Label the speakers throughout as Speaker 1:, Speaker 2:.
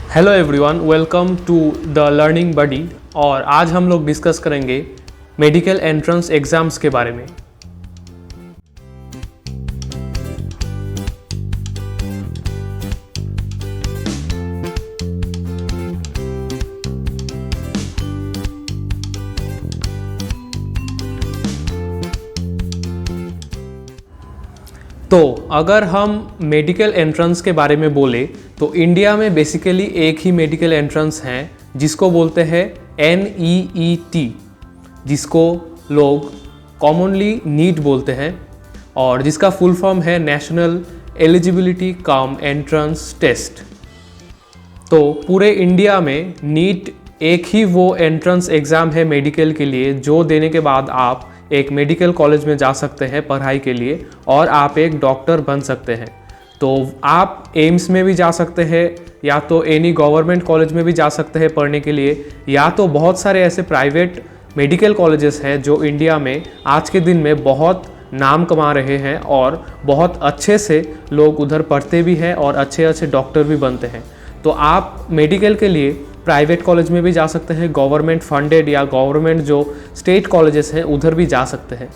Speaker 1: Hello everyone, welcome to the learning buddy. और आज हम लोग डिस्कस करेंगे मेडिकल एंट्रेंस एग्ज़ाम्स के बारे में। तो अगर हम मेडिकल एंट्रेंस के बारे में बोले तो इंडिया में बेसिकली एक ही मेडिकल एंट्रेंस है जिसको बोलते हैं NEET, जिसको लोग कॉमनली नीट बोलते हैं और जिसका फुल फॉर्म है national eligibility cum entrance test. तो पूरे इंडिया में नीट एक ही वो एंट्रेंस एग्ज़ाम है मेडिकल के लिए जो देने के बाद आप एक मेडिकल कॉलेज में जा सकते हैं पढ़ाई के लिए और आप एक डॉक्टर बन सकते हैं। तो आप एम्स में भी जा सकते हैं या तो एनी गवर्नमेंट कॉलेज में भी जा सकते हैं पढ़ने के लिए, या तो बहुत सारे ऐसे प्राइवेट मेडिकल कॉलेजेस हैं जो इंडिया में आज के दिन में बहुत नाम कमा रहे हैं और बहुत अच्छे से लोग उधर पढ़ते भी हैं और अच्छे अच्छे डॉक्टर भी बनते हैं। तो आप मेडिकल के लिए प्राइवेट कॉलेज में भी जा सकते हैं, गवर्नमेंट फंडेड या गवर्नमेंट जो स्टेट कॉलेजेस हैं उधर भी जा सकते हैं।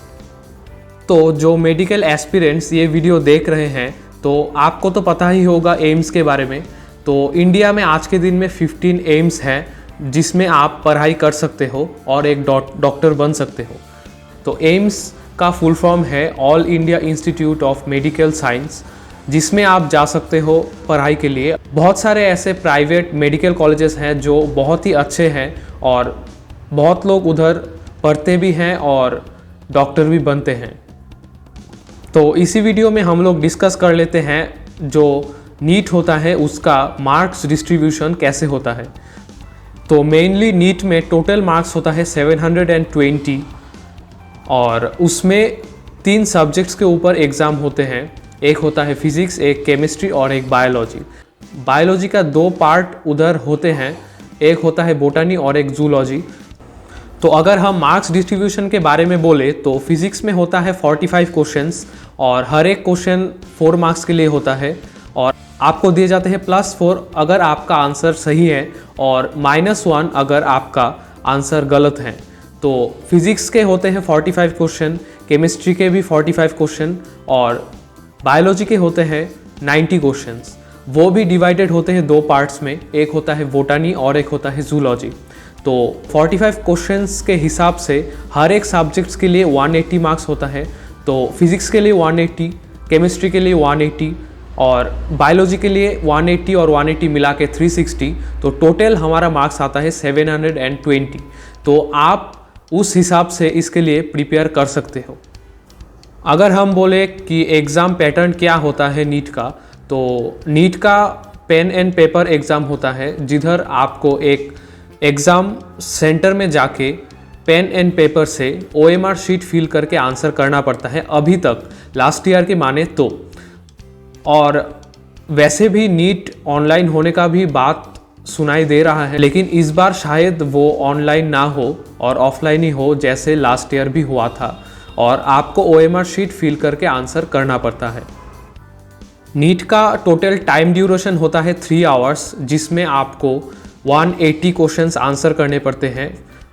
Speaker 1: तो जो मेडिकल एस्पिरेंट्स ये वीडियो देख रहे हैं तो आपको तो पता ही होगा एम्स के बारे में। तो इंडिया में आज के दिन में 15 एम्स हैं जिसमें आप पढ़ाई कर सकते हो और एक डॉक्टर बन सकते हो। तो एम्स का फुल फॉर्म है all India institute of medical science, जिसमें आप जा सकते हो पढ़ाई के लिए। बहुत सारे ऐसे प्राइवेट मेडिकल कॉलेजेस हैं जो बहुत ही अच्छे हैं और बहुत लोग उधर पढ़ते भी हैं और डॉक्टर भी बनते हैं। तो इसी वीडियो में हम लोग डिस्कस कर लेते हैं जो नीट होता है उसका मार्क्स डिस्ट्रीब्यूशन कैसे होता है। तो मेनली नीट में टोटल मार्क्स होता है 720 और उसमें 3 सब्जेक्ट्स के ऊपर एग्ज़ाम होते हैं। एक होता है फिजिक्स, एक केमिस्ट्री और एक बायोलॉजी। बायोलॉजी का 2 पार्ट उधर होते हैं, एक होता है बोटानी और एक जूलॉजी। तो अगर हम मार्क्स डिस्ट्रीब्यूशन के बारे में बोले तो फिजिक्स में होता है 45 क्वेश्चंस और हर एक क्वेश्चन 4 मार्क्स के लिए होता है और आपको दिए जाते हैं +4 अगर आपका आंसर सही है और -1 अगर आपका आंसर गलत है। तो फिजिक्स के होते हैं 45 क्वेश्चन, केमिस्ट्री के भी 45 क्वेश्चन और बायोलॉजी के होते हैं 90 क्वेश्चंस। वो भी डिवाइडेड होते हैं 2 पार्ट्स में, एक होता है बोटानी और एक होता है जूलॉजी। तो 45 क्वेश्चंस के हिसाब से हर एक सब्जेक्ट्स के लिए 180 मार्क्स होता है। तो फिजिक्स के लिए 180, केमिस्ट्री के लिए 180 और बायोलॉजी के लिए 180 और 180 मिला के 360। तो टोटल हमारा मार्क्स आता है 720। तो आप उस हिसाब से इसके लिए प्रिपेयर कर सकते हो। अगर हम बोले कि एग्ज़ाम पैटर्न क्या होता है नीट का, तो नीट का पेन एंड पेपर एग्ज़ाम होता है जिधर आपको एक एग्ज़ाम सेंटर में जाके पेन एंड पेपर से OMR शीट फिल करके आंसर करना पड़ता है अभी तक, लास्ट ईयर की माने तो। और वैसे भी नीट ऑनलाइन होने का भी बात सुनाई दे रहा है, लेकिन इस बार शायद वो ऑनलाइन ना हो और ऑफलाइन ही हो जैसे लास्ट ईयर भी हुआ था और आपको OMR शीट फिल करके आंसर करना पड़ता है। नीट का टोटल टाइम ड्यूरेशन होता है 3 आवर्स, जिसमें आपको 180 क्वेश्चंस आंसर करने पड़ते हैं,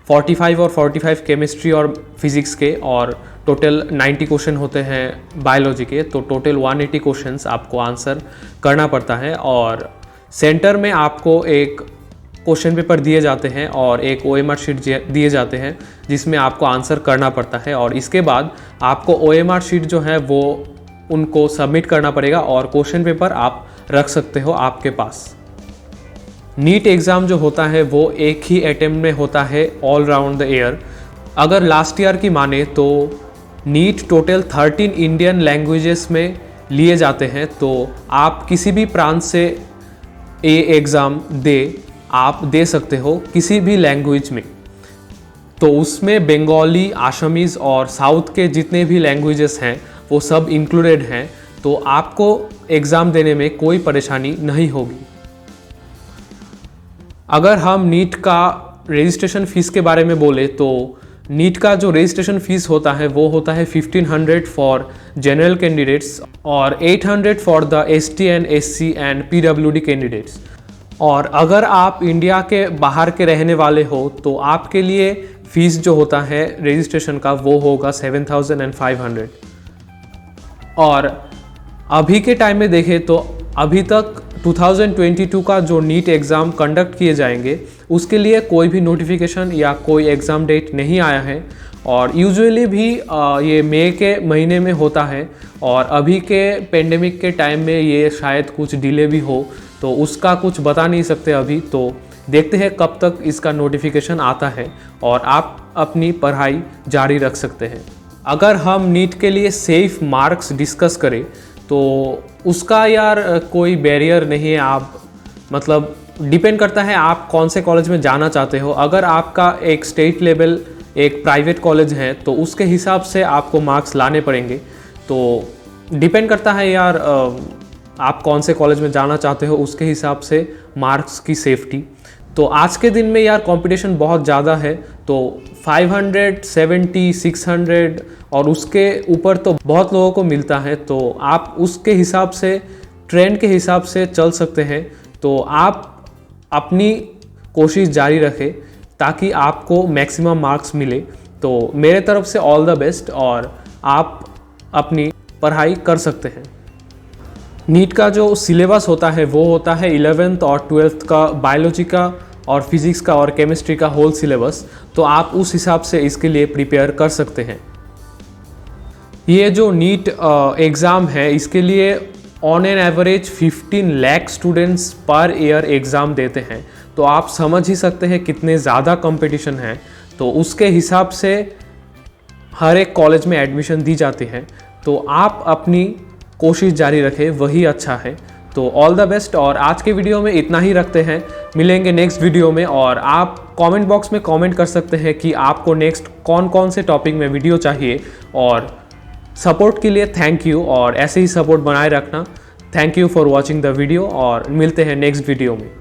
Speaker 1: 45 और 45 केमिस्ट्री और फिजिक्स के और टोटल 90 क्वेश्चन होते हैं बायोलॉजी के। तो टोटल 180 क्वेश्चंस आपको आंसर करना पड़ता है और सेंटर में आपको एक क्वेश्चन पेपर दिए जाते हैं और एक OMR शीट दिए जाते हैं जिसमें आपको आंसर करना पड़ता है और इसके बाद आपको OMR शीट जो है वो उनको सबमिट करना पड़ेगा और क्वेश्चन पेपर आप रख सकते हो आपके पास। नीट एग्ज़ाम जो होता है वो एक ही अटेम्प्ट में होता है ऑल राउंड द ईयर। अगर लास्ट ईयर की माने तो नीट टोटल 13 इंडियन लैंग्वेजेस में लिए जाते हैं। तो आप किसी भी प्रांत से ये एग्ज़ाम आप दे सकते हो किसी भी लैंग्वेज में। तो उसमें बंगाली, आसामीज़ और साउथ के जितने भी लैंग्वेजेस हैं वो सब इंक्लूडेड हैं। तो आपको एग्ज़ाम देने में कोई परेशानी नहीं होगी। अगर हम नीट का रजिस्ट्रेशन फ़ीस के बारे में बोले तो नीट का जो रजिस्ट्रेशन फ़ीस होता है वो होता है 1500 फॉर जनरल कैंडिडेट्स और 800 for the ST and SC and PWD candidates. और अगर आप इंडिया के बाहर के रहने वाले हो तो आपके लिए फ़ीस जो होता है रजिस्ट्रेशन का वो होगा 7,500। और अभी के टाइम में देखें तो अभी तक 2022 का जो नीट एग्ज़ाम कंडक्ट किए जाएंगे उसके लिए कोई भी नोटिफिकेशन या कोई एग्ज़ाम डेट नहीं आया है। और यूजुअली भी ये मई के महीने में होता है, और अभी के पेंडेमिक के टाइम में ये शायद कुछ डिले भी हो, तो उसका कुछ बता नहीं सकते अभी। तो देखते हैं कब तक इसका नोटिफिकेशन आता है और आप अपनी पढ़ाई जारी रख सकते हैं। अगर हम नीट के लिए सेफ मार्क्स डिस्कस करें तो उसका यार कोई बैरियर नहीं है। आप मतलब डिपेंड करता है आप कौन से कॉलेज में जाना चाहते हो। अगर आपका एक स्टेट लेवल एक प्राइवेट कॉलेज है तो उसके हिसाब से आपको मार्क्स लाने पड़ेंगे। तो डिपेंड करता है यार आप कौन से कॉलेज में जाना चाहते हो, उसके हिसाब से मार्क्स की सेफ्टी। तो आज के दिन में यार कंपटीशन बहुत ज़्यादा है, तो 570, 600 और उसके ऊपर तो बहुत लोगों को मिलता है। तो आप उसके हिसाब से ट्रेंड के हिसाब से चल सकते हैं। तो आप अपनी कोशिश जारी रखें ताकि आपको मैक्सिमम मार्क्स मिले। तो मेरे तरफ से ऑल द बेस्ट, और आप अपनी पढ़ाई कर सकते हैं। नीट का जो सिलेबस होता है वो होता है 11th और 12th का बायोलॉजी का और फिज़िक्स का और केमिस्ट्री का होल सिलेबस। तो आप उस हिसाब से इसके लिए प्रिपेयर कर सकते हैं। ये जो नीट एग्ज़ाम है इसके लिए on an average 15 lakh students per year exam देते हैं। तो आप समझ ही सकते हैं कितने ज़्यादा कंपटीशन है। तो उसके हिसाब से हर एक कॉलेज में एडमिशन दी जाती है। तो आप अपनी कोशिश जारी रखें, वही अच्छा है। तो ऑल द बेस्ट, और आज के वीडियो में इतना ही रखते हैं। मिलेंगे नेक्स्ट वीडियो में, और आप कमेंट बॉक्स में कमेंट कर सकते हैं कि आपको नेक्स्ट कौन कौन से टॉपिक में वीडियो चाहिए। और सपोर्ट के लिए थैंक यू, और ऐसे ही सपोर्ट बनाए रखना। Thank you for watching the video, और मिलते हैं नेक्स्ट वीडियो में।